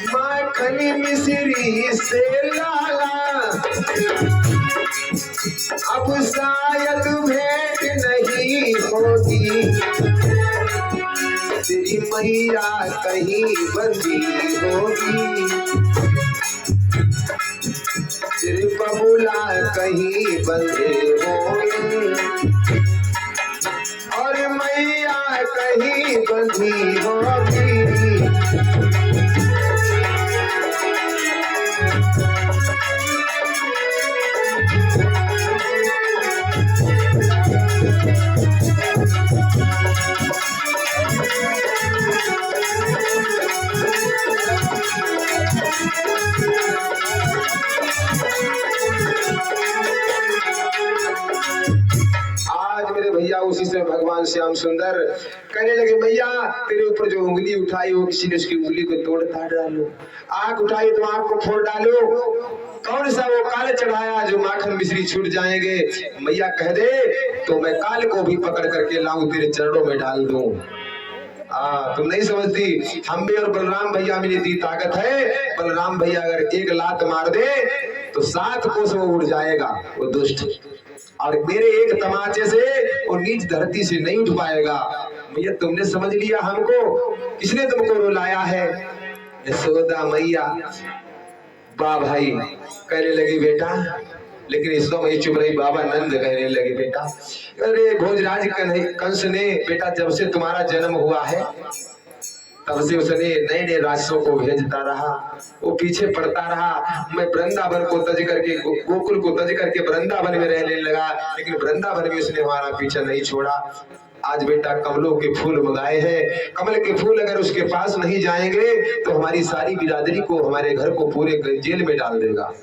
माखनी मिश्री से लाला अब शायद भेंट नहीं होगी, तेरी मैया कहीं बंदी होगी, तेरे बबूला कहीं बंदे होंगे और मैया कहीं बंदी होगी। भैया उसी से भगवान श्याम सुंदर कहने लगे, मैया तेरे ऊपर जो उंगली उठाई हो किसी ने उसकी उंगली को तोड़ काट डालो, आंख उठाई तो आंख को फोड़ डालो, कौन सा वो काल चढ़ाया जो माखन मिश्री छूट जाएंगे, मैया कह दे तो मैं काल को भी पकड़ करके लाऊं तेरे चरणों में डाल दूं। तुम नहीं समझती, हम भी और बलराम भैया में इतनी ताकत है, बलराम भैया अगर एक लात मार दे तो 7 कोस वो उड़ जाएगा वो दुष्ट, और मेरे एक तमाचे से वो नीच धरती से नहीं उठ पाएगा। भैया तुमने समझ लिया हमको, किसने तुमको रुलाया है? यशोदा मैया। बा भाई कहने लगी बेटा, लेकिन इस समय चुप रही। बाबा नंद कहने लगे, बेटा अरे भोजराज कंस ने बेटा जब से तुम्हारा जन्म हुआ है तब से उसने नए नए राक्षसों को भेजता रहा, वो पीछे पड़ता रहा। मैं वृंदावन को तज करके गोकुल को तज करके वृंदावन में रहने लगा, लेकिन वृंदावन में उसने हमारा पीछा नहीं छोड़ा। आज बेटा कमलों के फूल मंगाए हैं, कमल के फूल अगर उसके पास नहीं जाएंगे तो हमारी सारी बिरादरी को, हमारे घर को पूरे जेल में डाल देगा।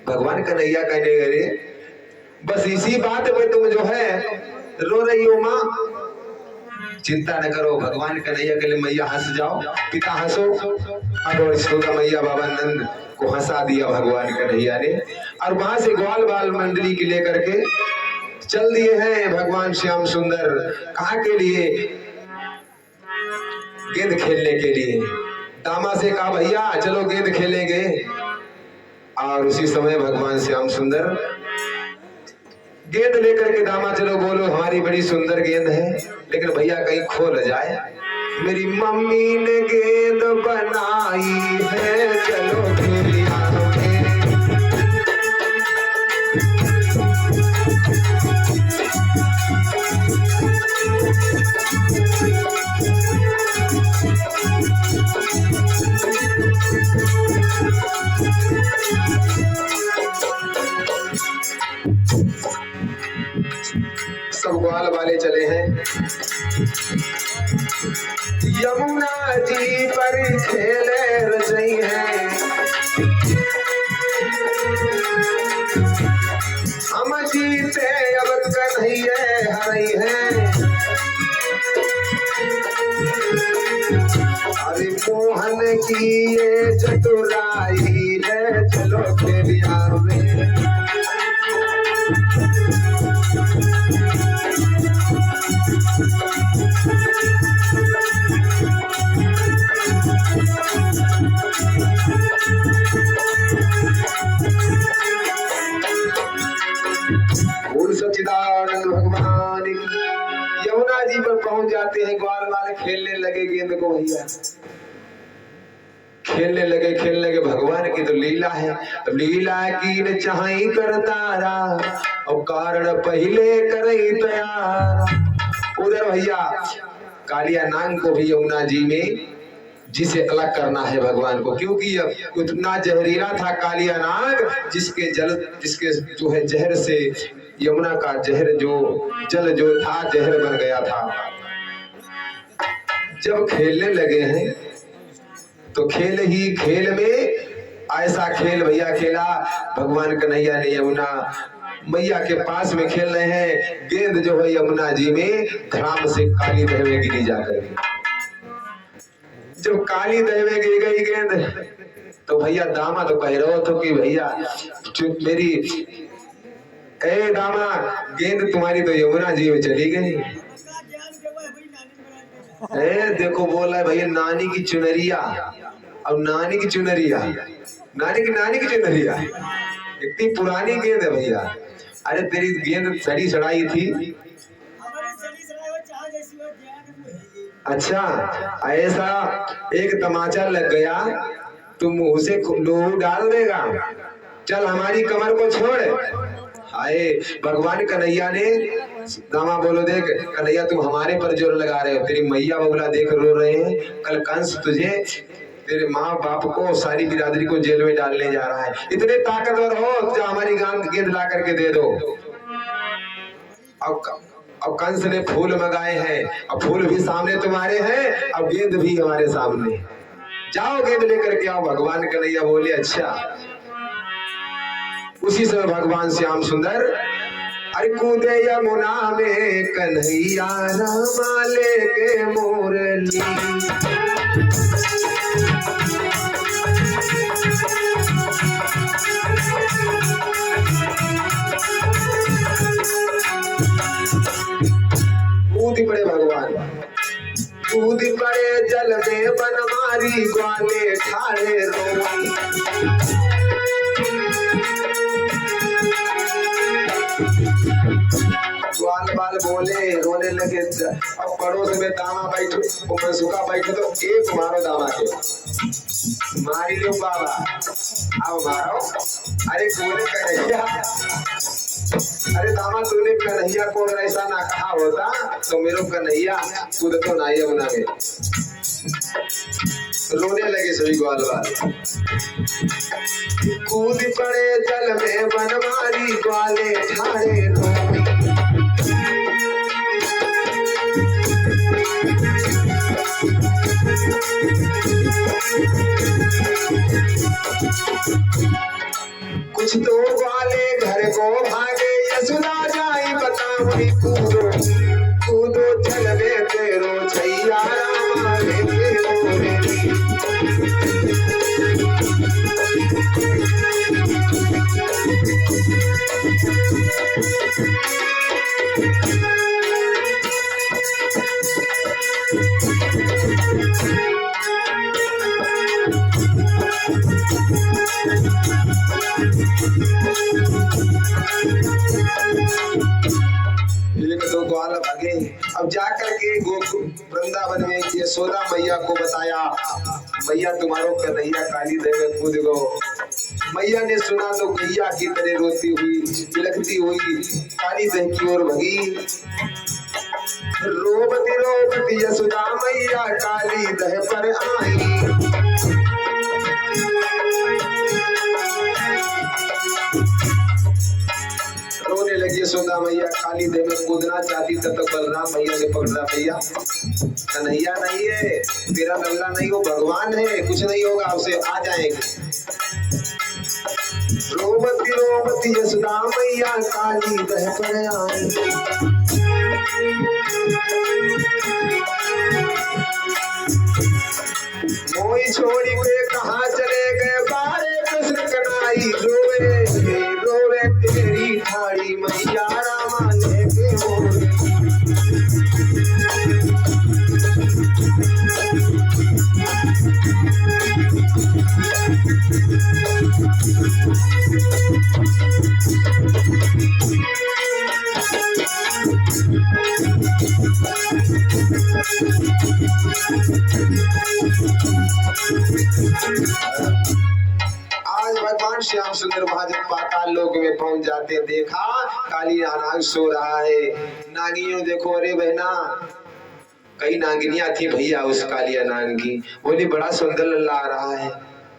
भगवान कन्हैया कहने लगे, बस इसी बात में तुम जो है रो रही हो माँ, चिंता न करो। भगवान कन्हैया के लिए मैया हंस जाओ, पिता हंसो। और यशोदा मैया बाबा नंद को हंसा दिया भगवान कन्हैया ने, और वहां से ग्वाल बाल मंडली की लेकर के चल दिए हैं भगवान श्याम सुंदर। कहाँ के लिए? गेंद खेलने के लिए। दामा से कहा भैया चलो गेंद खेलेंगे, और उसी समय भगवान श्याम सुंदर गेंद लेकर के, दामा चलो बोलो हमारी बड़ी सुंदर गेंद है, लेकिन भैया कहीं खो न जाए। मेरी मम्मी ने गेंद बनाई है, चलो खेल आओगे। सब ग्वाल वाले चले हैं, यमुना जी पर खेले रचई है, हम जीते अब कन्हैया हरई है। अरे मोहन की ये चतुराई है, चलो खेलिया में। सच्चिदानंद भगवान की। यमुना जी पर पहुंच जाते हैं, ग्वाल वाले खेलने लगे गेंद को। भैया खेलने लगे। भगवान की तो लीला है, लीला की न चाही करतारा, और कारण पहले करई तैयार। उधर भैया कालिया नाग को भी यमुना जी में जिसे अलग करना है भगवान को, क्योंकि उतना जहरीला था कालिया नाग, जिसके जो है जहर से यमुना का जहर जल जो था जहर बन गया था। जब खेलने लगे हैं तो खेल ही खेल में ऐसा खेल भैया खेला भगवान कन्हैया ने। यमुना मैया के पास में खेल रहे हैं, गेंद जो है यमुना जी में धड़ाम से काली दह में गिरी जाकर। जब काली दह में गिर गई गेंद तो भैया दामा तो कह रहे हो कि भैया मेरी ए दामा गेंद तुम्हारी तो यमुना जी में चली गई। देखो बोला है भैया नानी की चुनरिया, अब नानी की चुनरिया, नानी की चुनरिया, इतनी पुरानी गेंद है भैया। अरे तेरी गेंद सड़ी सड़ाई थी। अच्छा ऐसा एक तमाचा लग गया तुम मुंह से लोहू डाल देगा। चल हमारी कमर को छोड़। हाय भगवान कन्हैया ने, दामा बोलो देख कन्हैया तुम हमारे पर जोर लगा रहे हो, तेरी मैया बबुला देख रो रहे हैं। कल कंस तुझे, तेरे माँ बाप को, सारी बिरादरी को जेल में डालने जा रहा है। इतने ताकतवर हो जो हमारी गेंद ला करके दे दो। अब कंस ने फूल मंगाए हैं, अब फूल भी सामने तुम्हारे हैं, अब गेंद भी हमारे सामने, जाओ गेंद लेकर के आओ। भगवान कन्हैया बोले अच्छा। उसी समय भगवान श्याम सुंदर अरे कूदे यमुना में कन्हैया रामा लेके मोरली। कूद पड़े भगवान, कूद पड़े जल में बनमारी, ग्वाले ठाड़े रोई। ग्वाल बाल बोले रोने लगे। अब पड़ोस में दामा बैठो, मनसुखा बैठो तो एक मारो दामा के, मारी लो बाबा, अब मारो। अरे बोले कन्हैया, अरे दामा तूने कन्हैया को अगर ऐसा ना कहा होता तो मेरे कन्हैया कूद तो ना यमुना में। रोने लगे सभी ग्वाल बाल। कूद पड़े जल में बनमारी, ग्वाले ठाड़े रोई। कुछ तो ग्वाले घर को भागे, यशोदा जाई बताऊं कूदो कूदो चल रे तेरो छैया रामा लेके मोरली। एक दो ग्वाल भागे। अब जाकर के वृंदावन में यशोदा मैया को बताया, मैया तुम्हारो कन्हैया काली देवे कूद गो। मैया ने सुना तो गैया की तरह रोती हुई बिलखती हुई काली दह की ओर भगी। रोबती रोबती यशोदा मैया काली दह पर आई। रोने लगी यशोदा मैया, काली देव में कूदना चाहती तब तक बलराम भैया ने पकड़ा, भैया कन्हैया नहीं है, तेरा लल्ला नहीं, वो भगवान है, कुछ नहीं होगा उसे, आ जाएंगे। रोबती रोबती यशोदा मैया काली दह पर आई। मोई छोड़ी के कहाँ चले गए बारे कृष्ण कन्हई। रोवे रोवे तेरी ठाड़ी मैया रामा लेके मोरली। आज भगवान श्याम सुंदर महाजन पाताल लोक में पहुंच जाते, देखा काली नाग सो रहा है। नागियों देखो, अरे बहना कई नागिनियां थी भैया उस कालिया नाग की, बोली बड़ा सुंदर लल्ला आ रहा है,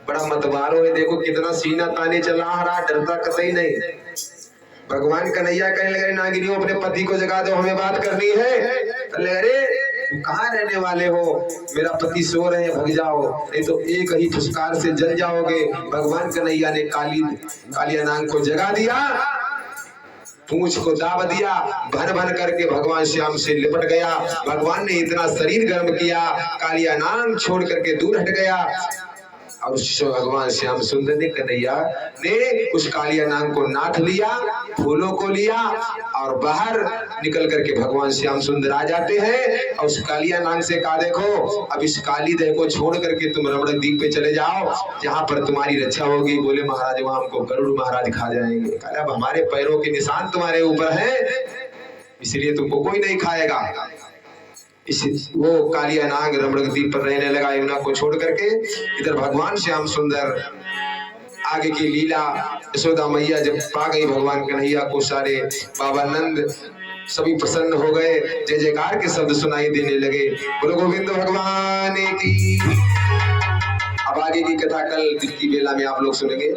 बड़ा मतवारो है, देखो कितना सीना ताने चला रहा, डरता कतई नहीं। भगवान कन्हैया कहने लगे नागिनियों अपने पति को जगा दो, हमें बात करनी है। अरे कहाँ रहने वाले हो, मेरा पति सो रहे हैं, भग जाओ नहीं तो एक ही फुसकार से जल जाओगे। भगवान कन्हैया ने कालिया नाग को जगा दिया, पूंछ को दाब दिया, भन भन करके भगवान श्याम से लिपट गया। भगवान ने इतना शरीर गर्म किया, कालिया नाग छोड़ करके दूर हट गया। और उस समय भगवान श्याम सुंदर ने कन्हैया ने उस कालिया नाग को नाथ लिया, फूलों को लिया और बाहर निकल करके भगवान श्याम सुंदर आ जाते हैं और उस कालिया नाग से कहा देखो अब इस काली देह को छोड़ करके तुम रमण द्वीप पे चले जाओ जहां पर तुम्हारी रक्षा होगी। बोले महाराज वहां हमको गरुड़ महाराज खा जाएंगे। कहा अब हमारे पैरों के निशान तुम्हारे ऊपर है इसलिए तुमको कोई नहीं खाएगा। वो कालिया नाग रमण द्वीप पर रहने लगा यमुना को छोड़ करके। इधर भगवान श्याम सुंदर आगे की लीला यशोदा मैया जब पा गई भगवान कन्हैया को, सारे बाबा नंद सभी प्रसन्न हो गए, जय जयकार के शब्द सुनाई देने लगे। बोलो गोविंद भगवान की। अब आगे की कथा कल की बेला में आप लोग सुनेंगे।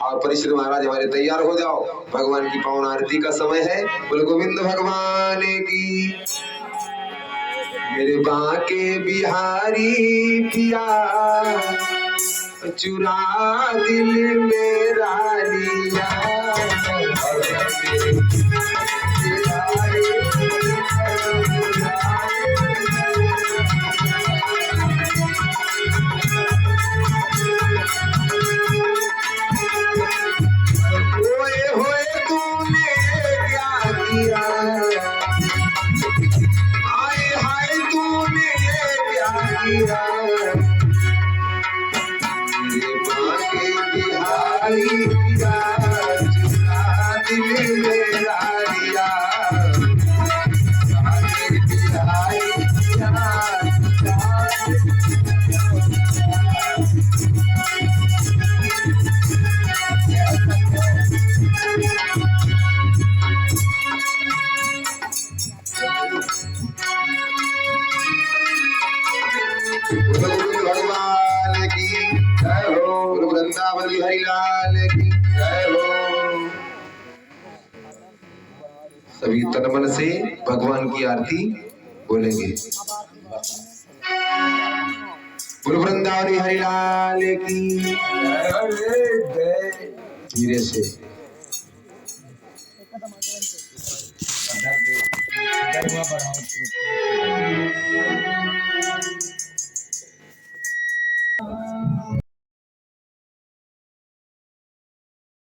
और परिषद महाराज हमारे तैयार हो जाओ, भगवान की पावन आरती का समय है। बोलो गोविंद भगवान की। मेरे बांके बिहारी पिया चुरा दिल मेरा लिया। होए होए तूने क्या किया, हाय हाय तूने क्या किया। के बिहारी पिया चुरा दिल मेरा लिया। भगवान की जय हो, गुरु वृंदावन बिहारी लाल की जय हो। सभी तन मन से भगवान की आरती बोलेंगे। गुरु वृंदावन बिहारी लाल की जय। धीरे से